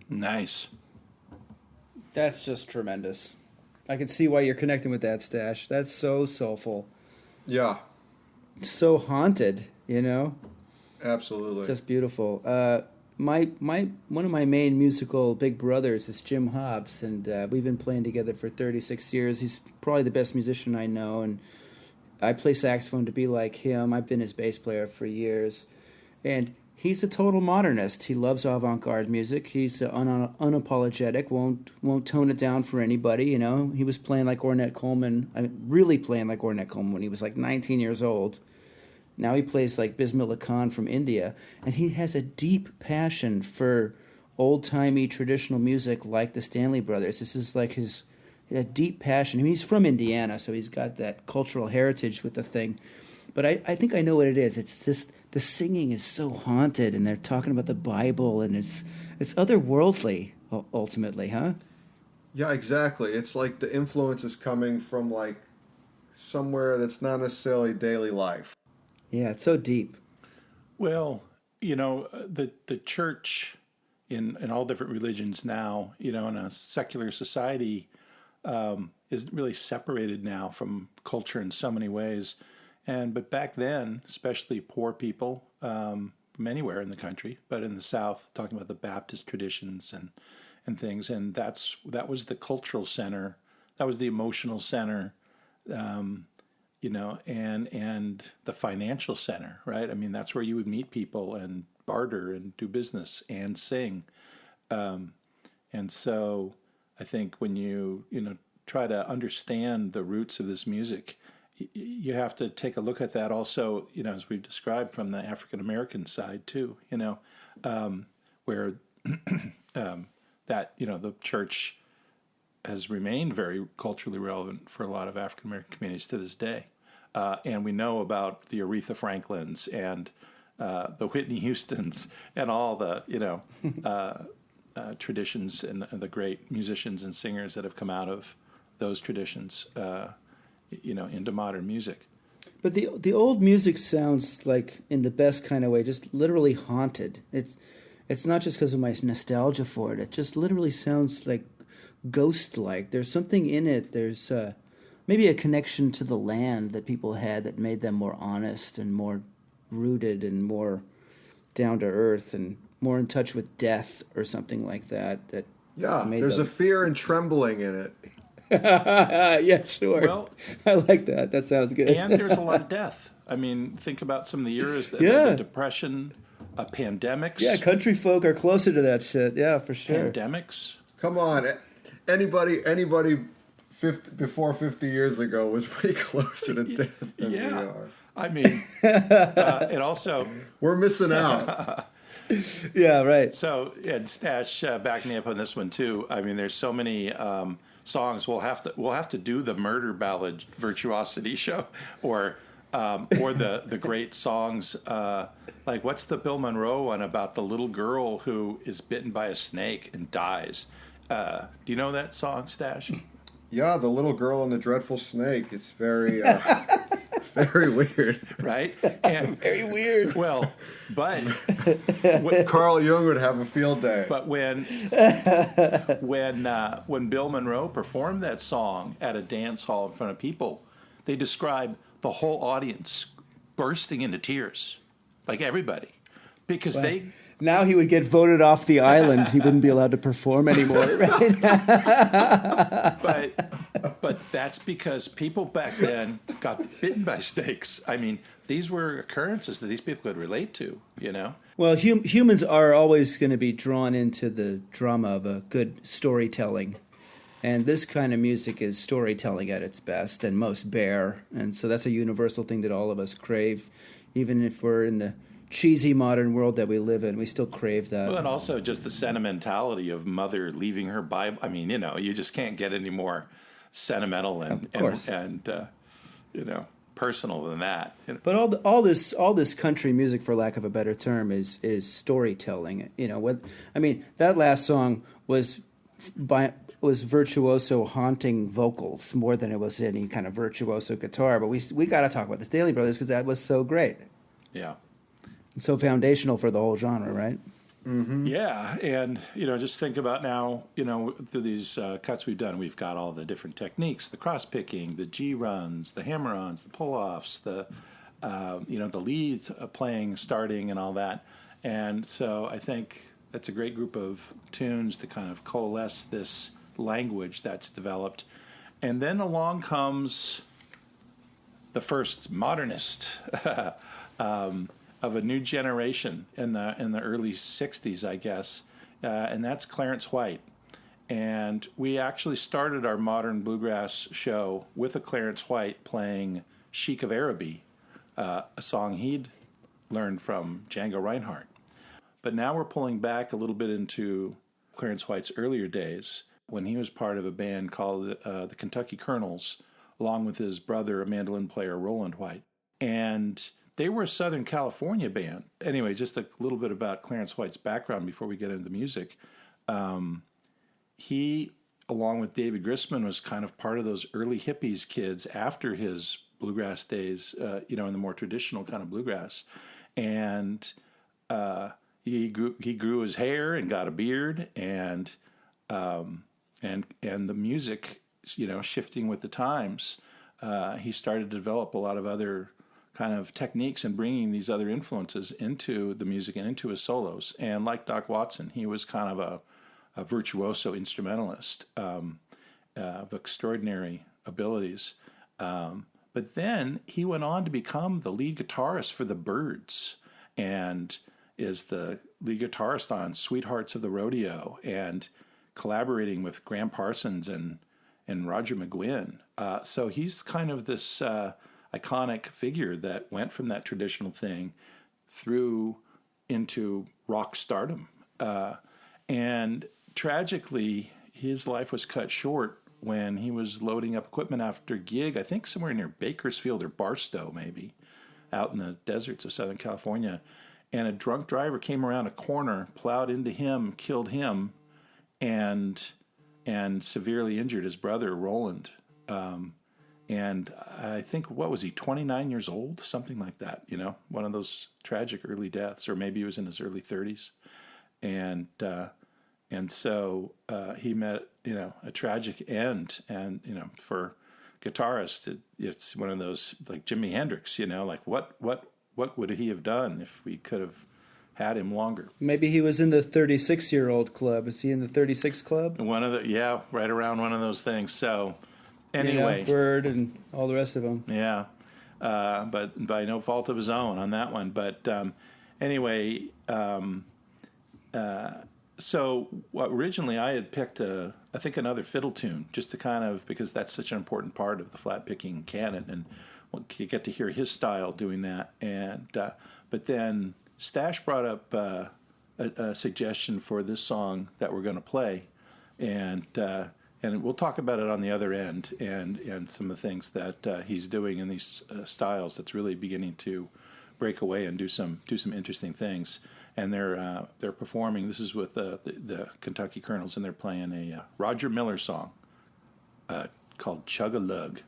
Nice. That's just tremendous. I can see why you're connecting with that, Stash. That's so soulful. Yeah, So haunted, you know? absolutely. Just beautiful. My one of my main musical big brothers is Jim Hobbs, and we've been playing together for 36 years. He's probably the best musician I know, and I play saxophone to be like him. I've been his bass player for years, and he's a total modernist. He loves avant-garde music. He's unapologetic. Won't tone it down for anybody. You know, he was playing like Ornette Coleman. I mean, really playing like Ornette Coleman when he was like 19 years old. Now he plays like Bismillah Khan from India, and he has a deep passion for old-timey traditional music like the Stanley Brothers. This is like his a deep passion. I mean, he's from Indiana, so he's got that cultural heritage with the thing. But I think I know what it is. It's just the singing is so haunted, and they're talking about the Bible, and it's otherworldly ultimately, huh? Yeah, exactly. It's like the influence is coming from like somewhere that's not necessarily daily life. Yeah, it's so deep. Well, the church in all different religions now, in a secular society, is really separated now from culture in so many ways. But back then, especially poor people from anywhere in the country, but in the South, talking about the Baptist traditions and things, and that was the cultural center, that was the emotional center, and the financial center, right? I mean, that's where you would meet people and barter and do business and sing. And so I think when you try to understand the roots of this music, you have to take a look at that also, as we've described from the African American side too, where that, the church has remained very culturally relevant for a lot of African American communities to this day. And we know about the Aretha Franklins and the Whitney Houstons and all the, traditions and the great musicians and singers that have come out of those traditions, into modern music. But the old music sounds like, in the best kind of way, just literally haunted. It's not just because of my nostalgia for it. It just literally sounds like ghost-like. There's something in it. There's maybe a connection to the land that people had that made them more honest and more rooted and more down to earth and more in touch with death or something like that. Yeah, there's a fear and trembling in it. Yeah, sure. Well, I like that. That sounds good. And there's a lot of death. I mean, think about some of the years, the Depression, pandemics. Yeah, country folk are closer to that shit. Yeah, for sure. Pandemics. Come on, anybody before 50 years ago was way closer to death than we are. I mean, it also... We're missing out. Yeah, right. So, and Stash, back me up on this one too. I mean, there's so many songs. We'll have to do the murder ballad Virtuosity show, or the great songs. Like, what's the Bill Monroe one about the little girl who is bitten by a snake and dies? Do you know that song, Stash? Yeah, the little girl and the dreadful snake. It's very, very weird, right? And very weird. Well, but Carl Jung would have a field day. But when Bill Monroe performed that song at a dance hall in front of people, they describe the whole audience bursting into tears, like everybody, because Now he would get voted off the island. He wouldn't be allowed to perform anymore, right? But that's because people back then got bitten by snakes. I mean, these were occurrences that these people could relate to, Well, humans are always going to be drawn into the drama of a good storytelling. And this kind of music is storytelling at its best and most bare. And so that's a universal thing that all of us crave, even if we're in the cheesy modern world that we live in. We still crave that. Well, and also just the sentimentality of mother leaving her Bible. I mean, you just can't get any more sentimental and personal than that. But all this country music, for lack of a better term, is storytelling. That last song was virtuoso haunting vocals more than it was any kind of virtuoso guitar. But we got to talk about the Stanley Brothers because that was so great. Yeah. So foundational for the whole genre, right? Yeah, and just think about now, through these cuts we've done, we've got all the different techniques: the cross picking, the G runs, the hammer-ons, the pull-offs, the leads playing, starting, and all that. And so I think that's a great group of tunes to kind of coalesce this language that's developed. And then along comes the first modernist of a new generation in the early '60s, I guess, and that's Clarence White. And we actually started our modern bluegrass show with a Clarence White playing "Sheik of Araby," a song he'd learned from Django Reinhardt. But now we're pulling back a little bit into Clarence White's earlier days when he was part of a band called the Kentucky Colonels, along with his brother, a mandolin player, Roland White. And they were a Southern California band. Anyway, just a little bit about Clarence White's background before we get into the music. He, along with David Grisman, was kind of part of those early hippies kids after his bluegrass days, in the more traditional kind of bluegrass. And he grew his hair and got a beard, and the music, shifting with the times, he started to develop a lot of other kind of techniques and bringing these other influences into the music and into his solos. And like Doc Watson, he was kind of a virtuoso instrumentalist of extraordinary abilities. But then he went on to become the lead guitarist for the Byrds and is the lead guitarist on Sweethearts of the Rodeo and collaborating with Graham Parsons and Roger McGuinn. So he's kind of this iconic figure that went from that traditional thing through into rock stardom. And tragically, his life was cut short when he was loading up equipment after a gig, I think somewhere near Bakersfield or Barstow, maybe, out in the deserts of Southern California. And a drunk driver came around a corner, plowed into him, killed him, and severely injured his brother, Roland. And I think, what was he, 29 years old? Something like that, one of those tragic early deaths, or maybe he was in his early 30s. And so he met, a tragic end. And, for guitarists, it's one of those, like Jimi Hendrix, like what would he have done if we could have had him longer? Maybe he was in the 36-year-old club. Is he in the 36 club? Right around one of those things. So anyway. Bird and all the rest of them. Yeah. But by no fault of his own on that one. But anyway, so originally I had picked I think another fiddle tune just to kind of, because that's such an important part of the flat picking canon, and you get to hear his style doing that. And but then Stash brought up a suggestion for this song that we're going to play, and we'll talk about it on the other end, and some of the things that he's doing in these styles that's really beginning to break away and do some interesting things. And they're performing. This is with the Kentucky Colonels, and they're playing a Roger Miller song called "Chug a Lug."